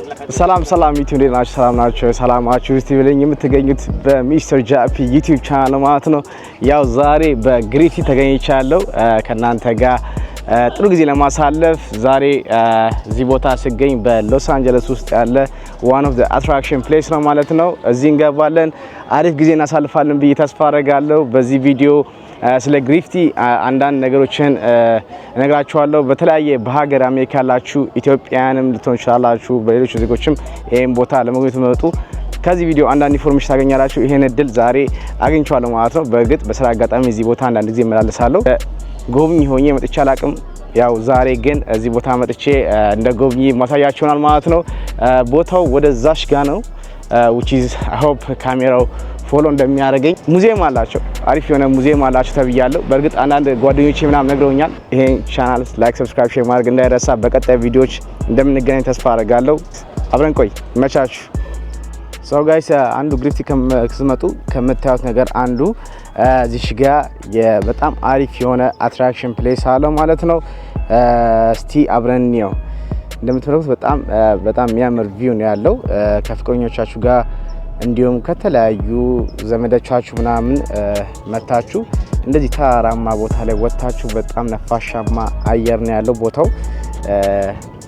ሰላም ዩቲዩብ ላይ ናችሁ? ሰላም ናችሁ? ሰላማችሁ እስቲ ብለኝ የምትገኙት በሚስተር ጃፒ ዩቲዩብ ቻናል ማለት ነው። ያው ዛሬ በግሪፍቲ ተገኝቻለሁ ከናንተ ጋር ጥሩ ጊዜ ለማሳለፍ። ዛሬ እዚህ ቦታ ስገኝ በሎስ አንጀለስ ውስጥ ያለ one of the attraction place ነው ማለት ነው። እዚህ እንገባለን፣ አሪፍ ጊዜ እናሳልፋለን ብዬ ተስፋ አደርጋለሁ። በዚህ ቪዲዮ ስለ ግሪፍቲ አንዳንድ ነገሮችን እነግራችኋለሁ። በተለያየ በሀገር አሜሪካ ያላችሁ ኢትዮጵያውያንም ልትሆኑ ይችላላችሁ፣ በሌሎች ዜጎችም ይሄን ቦታ ለመጎብኘት መጡ ከዚህ ቪዲዮ አንዳንድ ኢንፎርሜሽን ታገኛላችሁ። ይሄን እድል ዛሬ አግኝቻለሁ ማለት ነው። በእርግጥ በስራ አጋጣሚ እዚህ ቦታ አንዳንድ ጊዜ እመላለሳለሁ። ጎብኚ ሆኜ መጥቼ አላቅም። ያው ዛሬ ግን እዚህ ቦታ መጥቼ እንደ ጎብኚ ማሳያችሁናል ማለት ነው። ቦታው ወደዛሽ ጋ ነው which is I hope ካሜራው ፎሎ እንደሚያደርገኝ። ሙዚየም አላቸው፣ አሪፍ የሆነ ሙዚየም አላቸው ተብያለሁ። በእርግጥ አንዳንድ ጓደኞቼ ምናምን ነግረውኛል። ይሄን ቻናል ላይክ፣ ሰብስክራይብ፣ ሼር ማድረግ እንዳይረሳ። በቀጣይ ቪዲዮዎች እንደምንገናኝ ተስፋ አደርጋለሁ። አብረን ቆይ፣ ይመቻችሁ። ሶ ጋይስ አንዱ ግሪፍቲ ስትመጡ ከምታዩት ነገር አንዱ እዚህ ጋ በጣም አሪፍ የሆነ አትራክሽን ፕሌስ አለው ማለት ነው። እስቲ አብረን እንየው። እንደምትመለከቱት በጣም የሚያምር ቪው ነው ያለው። ከፍቅረኞቻችሁ ጋር እንዲሁም ከተለያዩ ዘመዶቻችሁ ምናምን መታችሁ እንደዚህ ተራራማ ቦታ ላይ ወጣችሁ በጣም ነፋሻማ አየር ነው ያለው ቦታው።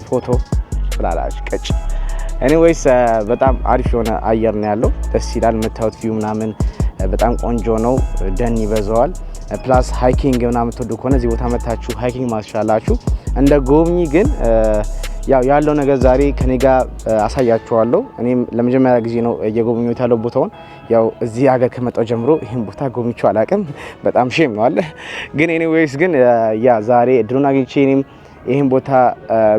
ፎቶ ፍላላችሁ ቀጭ ኤኒዌይስ በጣም አሪፍ የሆነ አየር ነው ያለው። ደስ ይላል። የምታዩት ቪው ምናምን በጣም ቆንጆ ነው። ደን ይበዛዋል። ፕላስ ሃይኪንግ ምናምን ትወዱ ከሆነ እዚህ ቦታ መታችሁ ሃይኪንግ ማስቻላችሁ። እንደ ጎብኚ ግን ያለው ነገር ዛሬ ከኔ ጋር አሳያችኋለሁ። እኔም ለመጀመሪያ ጊዜ ነው እየጎበኘሁት ያለው ቦታውን። ያው እዚህ ሀገር ከመጣሁ ጀምሮ ይሄን ቦታ ጎብኝቼው አላውቅም። በጣም ሼም ነው አለ። ግን ኤኒዌይስ ግን ዛሬ እድሉን አግኝቼ እኔም ይሄን ቦታ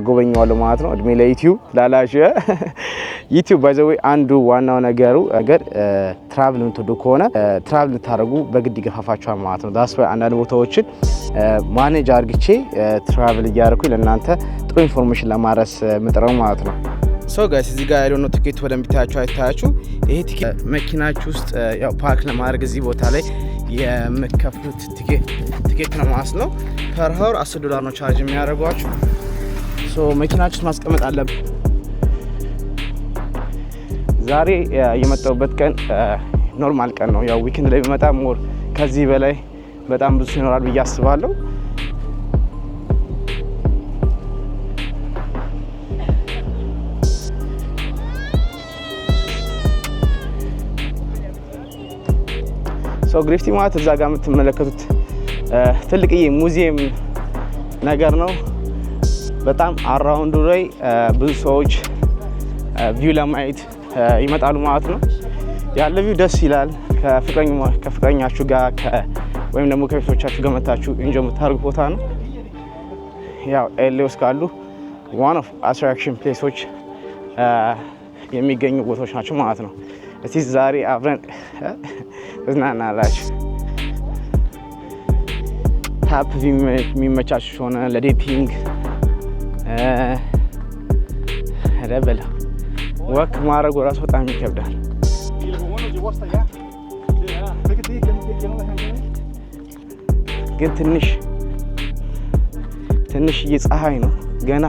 ጎበኘዋለሁ ማለት ነው። እድሜ ለዩቲዩብ ላላሽ ዩቲዩብ ባይ ዘ ዌይ አንዱ ዋናው ነገር ትራቭል የምትወዱ ከሆነ ትራቭል ልታደርጉ በግድ ይገፋፋችኋል ማለት ነው። ዳስ ባይ አንዳንድ ቦታዎችን ማኔጅ አርግቼ ትራቭል እያደረኩኝ ለእናንተ ጥሩ ኢንፎርሜሽን ለማድረስ ምጥረው ማለት ነው። ሶ ጋይስ እዚህ ጋር ያለው ቲኬት ወደምታያችሁ አይታያችሁ። ይሄ ቲኬት መኪናችሁ ውስጥ ያው ፓርክ ለማድረግ እዚህ ቦታ ላይ የምትከፍሉት ቲኬት ነው ማለት ነው። ፐር ሀወር $10 ነው ቻርጅ የሚያደርጓችሁ። ሶ መኪናችሁ ውስጥ ማስቀመጥ አለብን። ዛሬ የመጣሁበት ቀን ኖርማል ቀን ነው። ያው ዊኬንድ ላይ ቢመጣ ሞር ከዚህ በላይ በጣም ብዙ ይኖራል ብዬ አስባለሁ። ሶ ግሪፍቲ ማለት እዛ ጋር የምትመለከቱት ትልቅዬ ሙዚየም ነገር ነው። በጣም አራውንዱ ላይ ብዙ ሰዎች ቪው ለማየት ይመጣሉ ማለት ነው። ያለ ቪው ደስ ይላል። ከፍቅረኛችሁ ጋር ወይም ደግሞ ከቤተሰቦቻችሁ ጋር መታችሁ ኢንጆይ የምታደርጉ ቦታ ነው። ያው ኤሌ ውስጥ ካሉ one of attraction places የሚገኙ ቦታዎች ናቸው ማለት ነው። እስቲ ዛሬ አብረን እናናላችሁ። ታፕ የሚመቻችሁ ሆነ ለዴቲንግ ረበላ ወክ ማድረግ ራሱ በጣም ይከብዳል። ግን ትንሽዬ ፀሐይ ነው። ገና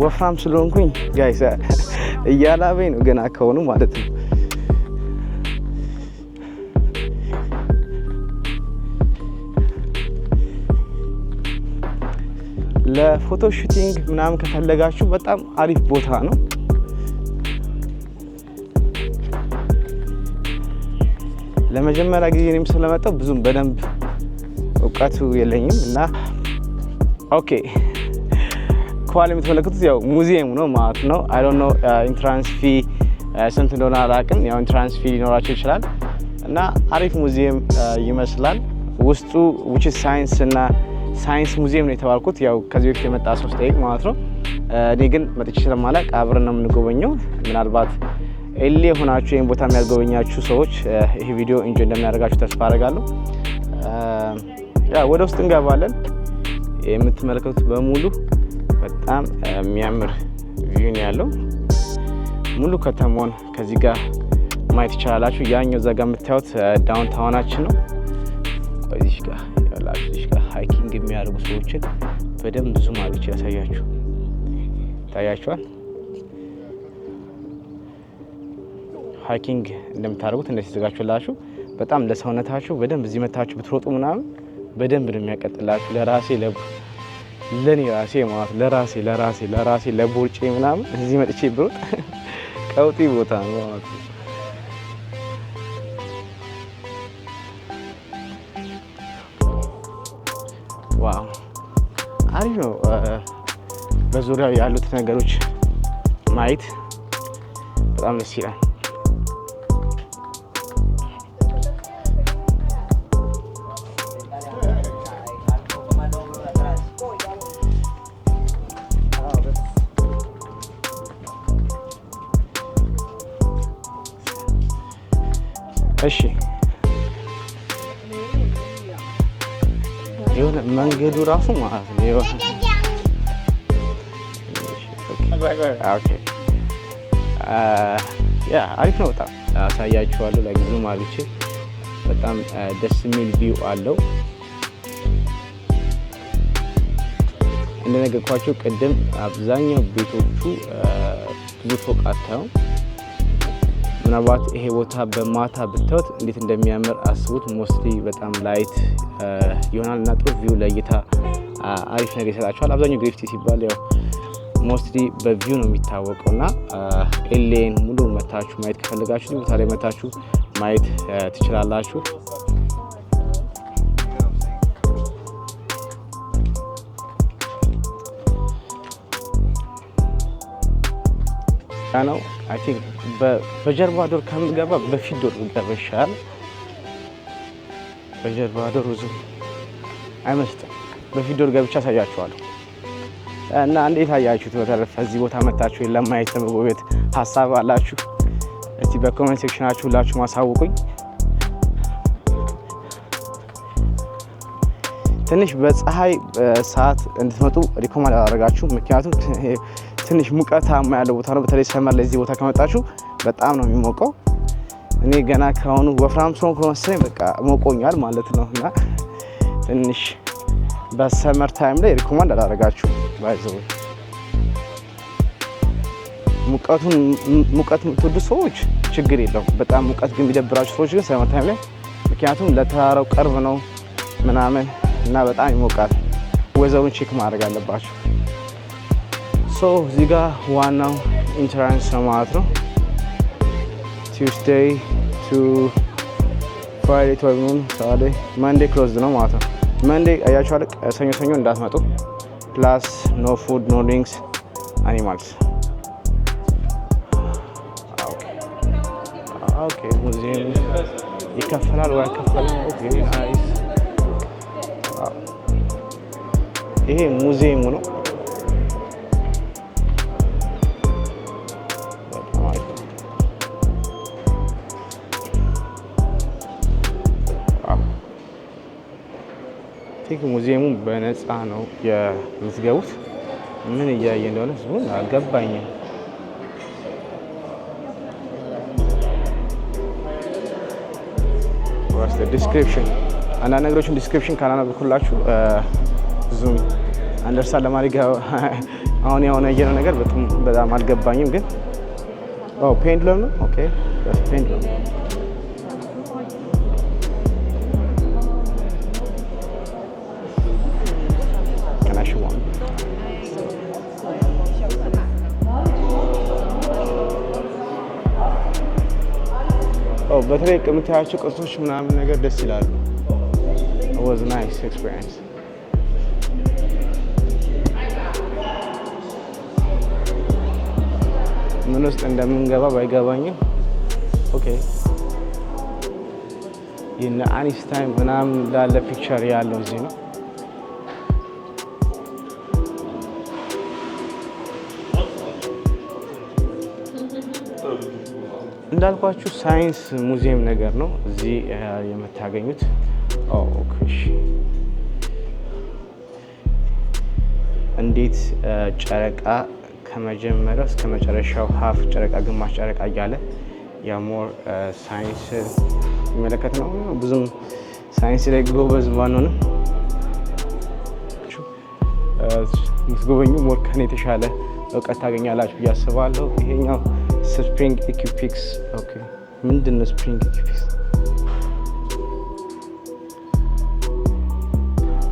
ወፍራም ስለሆንኩኝ ጋይስ እያላበኝ ነው ገና ከሆኑ ማለት ነው። ለፎቶ ሹቲንግ ምናምን ከፈለጋችሁ በጣም አሪፍ ቦታ ነው። ለመጀመሪያ ጊዜ እኔም ስለመጣሁ ብዙም በደንብ እውቀቱ የለኝም እና ኦኬ ከኋላ የምትመለከቱት ያው ሙዚየም ነው ማለት ነው። አይ ዶንት ኖ ኢንትራንስ ፊ ስንት እንደሆነ አላውቅም። ያው ኢንትራንስ ፊ ሊኖራቸው ይችላል እና አሪፍ ሙዚየም ይመስላል። ውስጡ which is ሳይንስ እና ሳይንስ ሙዚየም ነው የተባልኩት። ያው ከዚህ በፊት የመጣ ሰው ጠይቅ ማለት ነው። እኔ ግን መጥቼ ስለማላውቅ አብረን ነው የምንጎበኘው። ምናልባት ኤሌ ሆናችሁ ይሄን ቦታ የሚያጎበኛችሁ ሰዎች ይሄ ቪዲዮ ኢንጆይ እንደሚያደርጋችሁ ተስፋ አደርጋለሁ። ወደ ውስጥ እንገባለን። የምትመለከቱት በሙሉ በጣም የሚያምር ቪው ነው ያለው። ሙሉ ከተማውን ከዚህ ጋር ማየት ይችላላችሁ። ያኛው እዛ ጋር የምታዩት ዳውንታውናችን ነው። እዚህ ጋር ያላችሁ እዚህ ጋር ሃይኪንግ የሚያደርጉ ሰዎችን በደንብ ዙም አድርጌ ያሳያችሁ። ታያችኋል። ሃይኪንግ እንደምታደርጉት እንደዚህ ተዘጋጅቶላችሁ በጣም ለሰውነታችሁ በደንብ እዚህ መታችሁ ብትሮጡ ምናምን በደንብ ነው የሚያቀጥላችሁ። ለኔ ራሴ ማለት ለራሴ ለቦርጬ ምናምን እዚህ መጥቼ ብሮጥ ቀውጢ ቦታ ነው ማለት ነው። ዋው አሪፍ ነው። በዙሪያው ያሉት ነገሮች ማየት በጣም ደስ ይላል። እሺ የሆነ መንገዱ ራሱ ማለት ነው የሆነ አሪፍ ነው። በጣም አሳያችኋለሁ። ለጊዜ ማለቼ በጣም ደስ የሚል ቪው አለው። እንደነገርኳችሁ ቅድም አብዛኛው ቤቶቹ ብዙ ፎቅ አታዩም። ምናልባት ይሄ ቦታ በማታ ብታዩት እንዴት እንደሚያምር አስቡት። ሞስትሊ በጣም ላይት ይሆናል እና ጥሩ ቪው ለእይታ አሪፍ ነገር ይሰጣችኋል። አብዛኛው ግሪፍቲ ሲባል ያው ሞስትሊ በቪው ነው የሚታወቀው እና ኤሌን ሙሉ መታችሁ ማየት ከፈለጋችሁ ቦታ ላይ መታችሁ ማየት ትችላላችሁ። ነው አይ ቲንክ በጀርባ ዶር ከምገባ በፊት ዶር ገበሻል። በጀርባ ዶር ብዙ አይመስልም። በፊት ዶር ገብቻ አሳያችኋለሁ እና እንዴት አያችሁት? በተረፈ እዚህ ቦታ መታችሁ ለማየት ለመጎብኘት ሀሳብ አላችሁ? እስቲ በኮሜንት ሴክሽናችሁ ሁላችሁ ማሳውቁኝ። ትንሽ በፀሐይ ሰዓት እንድትመጡ ሪኮማንድ አደርጋችሁ። ምክንያቱም ትንሽ ሙቀታማ ያለው ቦታ ነው። በተለይ ሰመር ላይ እዚህ ቦታ ከመጣችሁ በጣም ነው የሚሞቀው። እኔ ገና ከሆኑ ወፍራም ሰው ከመሰለኝ በቃ ሞቆኛል ማለት ነው እና ትንሽ በሰመር ታይም ላይ ሪኮማንድ አላደርጋችሁ። ባይዘው ሙቀት የምትወዱ ሰዎች ችግር የለውም። በጣም ሙቀት ግን የሚደብራችሁ ሰዎች ግን ሰመር ታይም ላይ ምክንያቱም ለተራራው ቅርብ ነው ምናምን እና በጣም ይሞቃል። ወይዘሩን ቼክ ማድረግ አለባችሁ። ሶ እዚህ ጋር ዋናው ኢንትራንስ ነው ማለት ነው። ቱስዴይ ቱ ፍራይዴይ ቱ ሳተርዴይ መንዴ ክሎዝድ ነው ማለት ነው። መንዴ አያችኋል፣ ሰኞ እንዳትመጡ። ፕላስ ኖ ፉድ ኖ ድሪንክስ አኒማልስ። ኦኬ ሙዚየም ይከፈላል ወይ አይከፈላም? ኦኬ ናይስ። ይሄ ሙዚየሙ ነው። ሙዚየሙ በነፃ ነው የምትገቡት። ምን እያየ እንደሆነ ህዝቡን አልገባኝም። ዲስክሪፕሽን አንዳንድ ነገሮችን ዲስክሪፕሽን ካላነበብኩላችሁ ብዙም አንደርስታንድ ለማድረግ አሁን የሆነ ያየነው ነገር በጣም አልገባኝም። ግን ፔንድለም ነው። ኦኬ ፔንድለም በተለይ የምታያቸው ቅርሶች ምናምን ነገር ደስ ይላሉ። was nice experience። ምን ውስጥ እንደምንገባ ባይገባኝም ኦኬ የነ አይንስታይን ምናምን ላለ ፒክቸር ያለው እዚህ ነው። እንዳልኳችሁ ሳይንስ ሙዚየም ነገር ነው እዚህ የምታገኙት። ኦኬ እንዴት ጨረቃ ከመጀመሪያው እስከ መጨረሻው ሀፍ ጨረቃ፣ ግማሽ ጨረቃ እያለ የሞር ሳይንስ የሚመለከት ነው። ብዙም ሳይንስ ላይ ጎበዝ ባንሆንም ምትጎበኙ ሞር ከኔ የተሻለ እውቀት ታገኛላችሁ ብዬ አስባለሁ። ይሄኛው ስፕሪንግ ኢኩዊፒክስ ኦኬ ምንድነው ስፕሪንግ ኢኩዊፕስ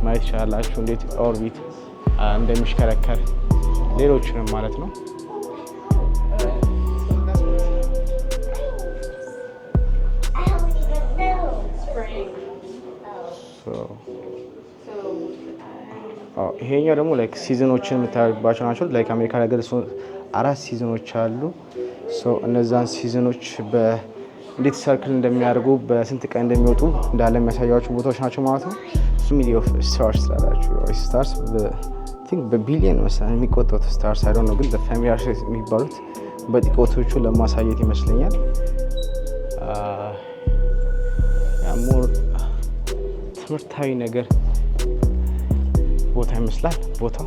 ማየት ይችላላችሁ። እንዴት ኦርቢት እንደሚሽከረከር ሌሎችንም ማለት ነው። ይሄኛው ደግሞ ላይክ ሲዝኖችን የምታዩባቸው ናቸው። ላይክ አሜሪካ ነገር 4 ሲዝኖች አሉ። እነዛን ሲዝኖች እንዴት ሰርክል እንደሚያደርጉ በስንት ቀን እንደሚወጡ እንዳለ የሚያሳያቸው ቦታዎች ናቸው ማለት ነው። ሚሊ ኦፍ ስታርስ ትላላችሁ። ስታርስ በቢሊየን መሰለኝ የሚቆጠሩት ስታርስ አይደል ነው፣ ግን በፋሚሊያር የሚባሉት በጥቂቶቹ ለማሳየት ይመስለኛል። ሞር ትምህርታዊ ነገር ቦታ ይመስላል ቦታው።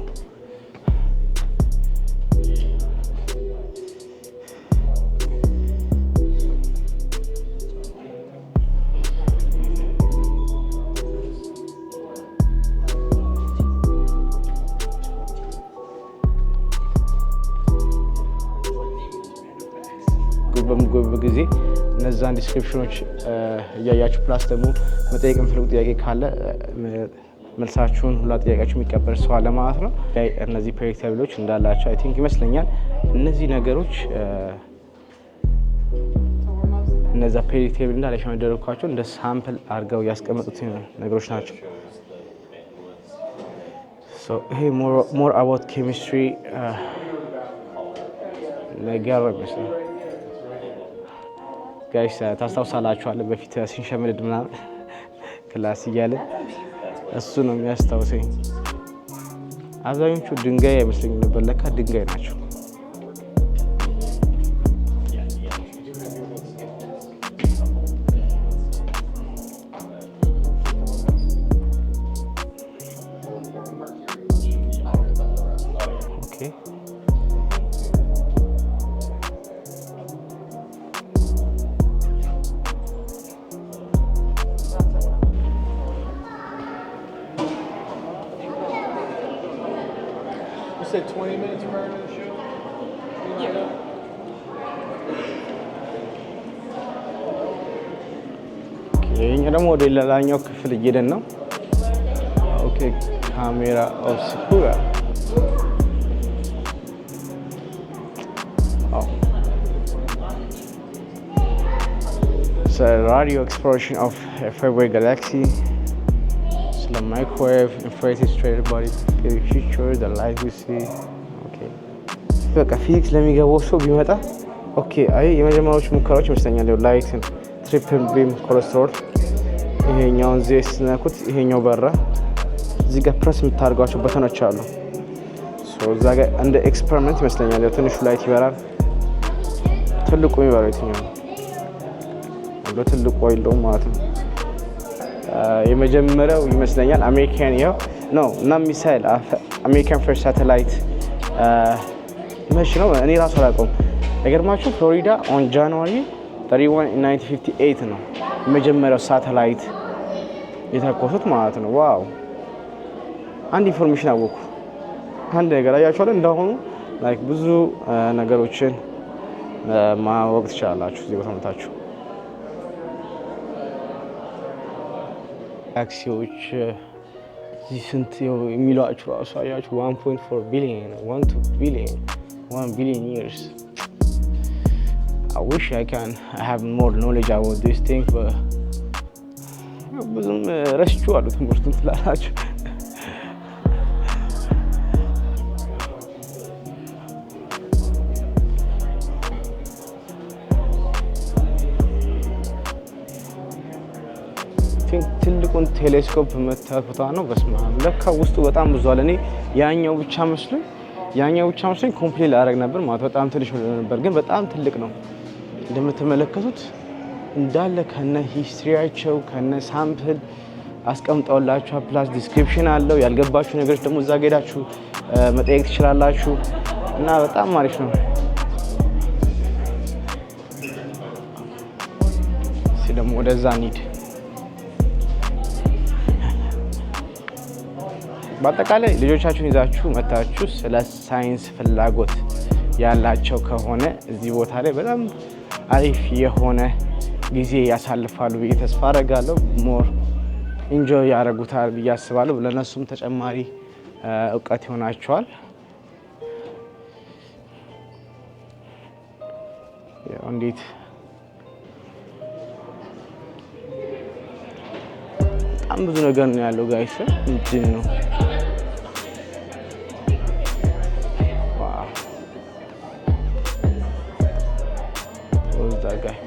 በምጎበኙ ጊዜ እነዛን ዲስክሪፕሽኖች እያያችሁ ፕላስ ደግሞ መጠየቅ የምትፈልጉ ጥያቄ ካለ መልሳችሁን ሁላ ጥያቄያችሁ የሚቀበል ሰው አለ ማለት ነው። እነዚህ ፕሬዲክተብሎች እንዳላቸው አይ ቲንክ ይመስለኛል። እነዚህ ነገሮች እነዛ ፕሬዲክተብል እንዳላቸው የሚደረጓቸው እንደ ሳምፕል አድርገው ያስቀመጡት ነገሮች ናቸው። ይሄ ሞር አባውት ኬሚስትሪ ነገር ይመስላል። ጋይስ ታስታውሳላችኋል በፊት ሲንሸምድድ ምናምን ክላስ እያለን እሱ ነው የሚያስታውሰኝ። አብዛኞቹ ድንጋይ አይመስለኝም ነበር፣ ለካ ድንጋይ ናቸው። ኦኬ said 20 minutes prior to the show? Yeah. ይሄኛ ደግሞ ወደ ሌላኛው ክፍል እየሄድን ነው። ኦኬ ካሜራ ኦብስኩራ ራዲዮ ኤክስፕሎሬሽን ኦፍ ፌብሩዋሪ ጋላክሲ the microwave infrared straight body feature the light we see okay በቃ ፊዚክስ ለሚገባው ሰው ቢመጣ ኦኬ አይ የመጀመሪያዎቹ ሙከራዎች ይመስለኛል። ላይት ትሪፕል ቢም ኮሌስትሮል ይሄኛውን ዜስ ነኩት፣ ይሄኛው በራ። እዚህ ጋር ፕረስ የምታደርጓቸው በተኖች አሉ። እዛ ጋር እንደ ኤክስፐሪመንት ይመስለኛል። ያው ትንሹ ላይት ይበራል። ትልቁ የሚበራው የትኛው ነው? ትልቁ አይደለም ማለት ነው። የመጀመሪያው ይመስለኛል አሜሪካን ያው ነው እና ሚሳይል አሜሪካን ፈርስት ሳተላይት መች ነው እኔ ራሱ አላውቀውም። ነገርማችሁ ፍሎሪዳ ኦን ጃንዋሪ 31 1958 ነው የመጀመሪያው ሳተላይት የተኮሱት ማለት ነው። ዋው አንድ ኢንፎርሜሽን አወኩ። አንድ ነገር አያችኋል። እንዳሁኑ ላይክ ብዙ ነገሮችን ማወቅ ትችላላችሁ እዚህ ቦታ መታችሁ። ታክሲዎች እዚህ ስንት የሚሏችሁ ራሱ አያችሁ 1.4 ቢሊዮን 1 billion years. I wish I have more knowledge about this thing, but ብዙም ረስቼዋለሁ ትምህርቱን ስላላችሁ። ትልቁን ቴሌስኮፕ መታየት ቦታ ነው። በስመ አብ ለካ ውስጡ በጣም ብዙ አለ። እኔ ያኛው ብቻ መስሎኝ ኮምፕሊት አደረግ ነበር ማለት በጣም ትንሽ ነበር፣ ግን በጣም ትልቅ ነው። እንደምትመለከቱት እንዳለ ከነ ሂስትሪያቸው ከነ ሳምፕል አስቀምጠውላችሁ ፕላስ ዲስክሪፕሽን አለው። ያልገባችሁ ነገሮች ደግሞ እዛ ሄዳችሁ መጠየቅ ትችላላችሁ እና በጣም አሪፍ ነው። እሺ ደግሞ ወደዛ እንሂድ። በአጠቃላይ ልጆቻችሁን ይዛችሁ መታችሁ ስለ ሳይንስ ፍላጎት ያላቸው ከሆነ እዚህ ቦታ ላይ በጣም አሪፍ የሆነ ጊዜ ያሳልፋሉ ብዬ ተስፋ አደርጋለሁ። ሞር ኢንጆይ ያደርጉታል ብዬ አስባለሁ። ለነሱም ተጨማሪ እውቀት ይሆናቸዋል። ያው እንዴት በጣም ብዙ ነገር ነው ያለው ጋይስ። ምንድን ነው that guy.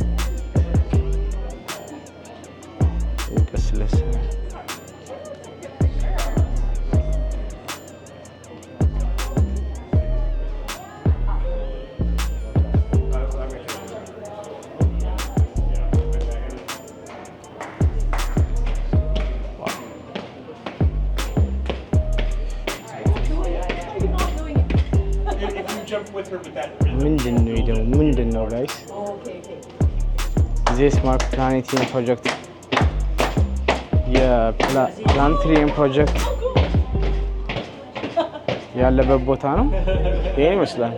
ምንድን ነው ጋይስ? this Smart Planetarium project የፕላኔታሪየም ፕሮጀክት ያለበት ቦታ ነው። ይሄ ይመስላል።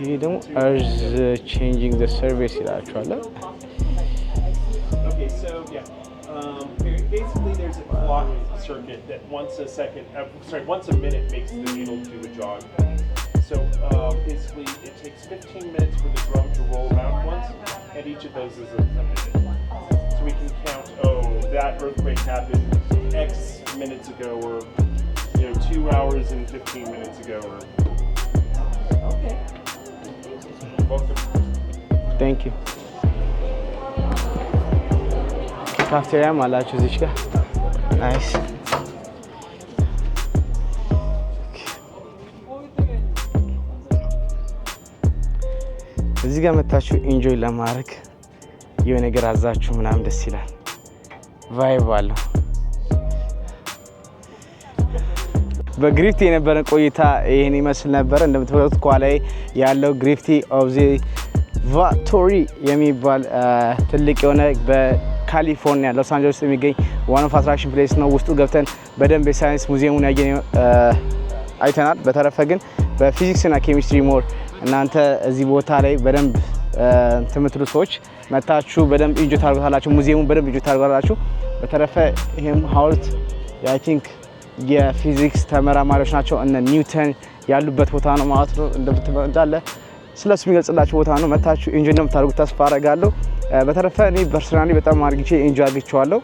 ይሄ ደግሞ Earth changing the service ይላችኋል። Basically, there's a clock circuit that once a minute makes the needle do a jog. So basically, it takes 15 minutes for the drum to roll around once, and each of those is a minute. So we can count, that earthquake happened X minutes ago, or 2 hours and 15 minutes ago. Okay. Welcome. Thank you. ካፍቴሪያም አላችሁ እዚህ ጋር ናይስ። እዚህ ጋር መታችሁ ኢንጆይ ለማድረግ የሆነ ነገር አዛችሁ ምናምን ደስ ይላል። ቫይብ አለው። በግሪፍቲ የነበረን ቆይታ ይሄን ይመስል ነበር። እንደምትመለከቱት ከኋላዬ ያለው ግሪፍቲ ኦብዘርቫቶሪ የሚባል ትልቅ የሆነ ካሊፎርኒያ ሎስ አንጀለስ የሚገኝ ዋን ኦፍ አትራክሽን ፕሌስ ነው። ውስጡ ገብተን በደንብ የሳይንስ ሙዚየሙን አይተናል። በተረፈ ግን በፊዚክስ እና ኬሚስትሪ ሞር እናንተ እዚህ ቦታ ላይ በደንብ ትምትሉ ሰዎች መታችሁ በደንብ ኢንጆይ ታርጉታላችሁ። ሙዚየሙን በደንብ ኢንጆይ ታርጉታላችሁ። በተረፈ ይሄም ሀውልት አይ ቲንክ የፊዚክስ ተመራማሪዎች ናቸው እነ ኒውተን ያሉበት ቦታ ነው ማለት ነው። እንደምትመጣለ ስለሱ የሚገልጽላችሁ ቦታ ነው። መታችሁ ኢንጆይ እንደምታደርጉት ተስፋ አደርጋለሁ። በተረፈ እኔ ፐርሰናሊ በጣም አድርጌ ኢንጆይ አድርጌዋለሁ።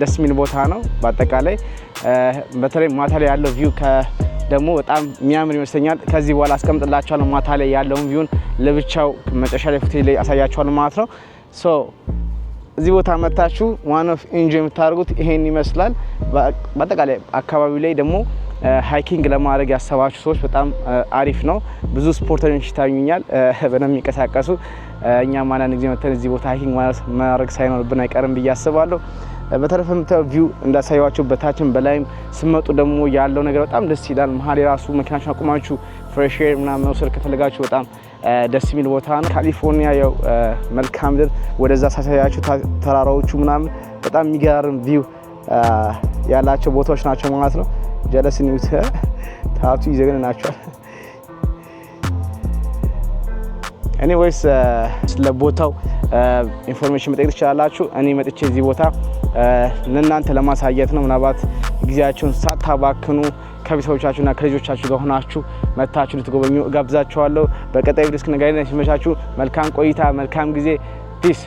ደስ የሚል ቦታ ነው። በአጠቃላይ በተለይ ማታ ላይ ያለው ቪው ደግሞ በጣም የሚያምር ይመስለኛል። ከዚህ በኋላ አስቀምጥላችኋለሁ ማታ ላይ ያለውን ቪውን ለብቻው መጨረሻ ላይ ፉቴጅ ላይ አሳያችኋለሁ ማለት ነው። ሶ እዚህ ቦታ መታችሁ ዋን ኦፍ ኢንጆይ የምታደርጉት ይሄን ይመስላል። በአጠቃላይ አካባቢው ላይ ደግሞ ሃይኪንግ ለማድረግ ያሰባችሁ ሰዎች በጣም አሪፍ ነው። ብዙ ስፖርተኞች ይታዩኛል በደንብ የሚንቀሳቀሱ። እኛም አንዳንድ ጊዜ መተን እዚህ ቦታ ሃይኪንግ ማድረግ ሳይኖርብን አይቀርም ብዬ አስባለሁ። በተረፈ የምታዩት ቪው እንዳሳያችሁ በታችን በላይም ስመጡ ደግሞ ያለው ነገር በጣም ደስ ይላል። መሀል የራሱ መኪናችሁን አቁማችሁ ፍሬሽ ኤር ምናምን መውሰድ ከፈለጋችሁ በጣም ደስ የሚል ቦታ ነው። ካሊፎርኒያ ያው መልካም ምድር ወደዛ ሳሳያችሁ ተራራዎቹ ምናምን በጣም የሚገርም ቪው ያላቸው ቦታዎች ናቸው ማለት ነው። ጀለስ ኒውት ታቱ ይዘገን ናቸው። ኤኒዌይስ ስለ ቦታው ኢንፎርሜሽን መጠየቅ ትችላላችሁ። እኔ መጥቼ እዚህ ቦታ ለእናንተ ለማሳየት ነው። ምናልባት ጊዜያችሁን ሳታባክኑ ከቤተሰቦቻችሁና ከልጆቻችሁ ጋር ሆናችሁ መታችሁ ልትጎበኙ ጋብዛችኋለሁ። በቀጣይ ቪዲዮ እስክንገናኝ ሲመቻችሁ መልካም ቆይታ፣ መልካም ጊዜ። ፒስ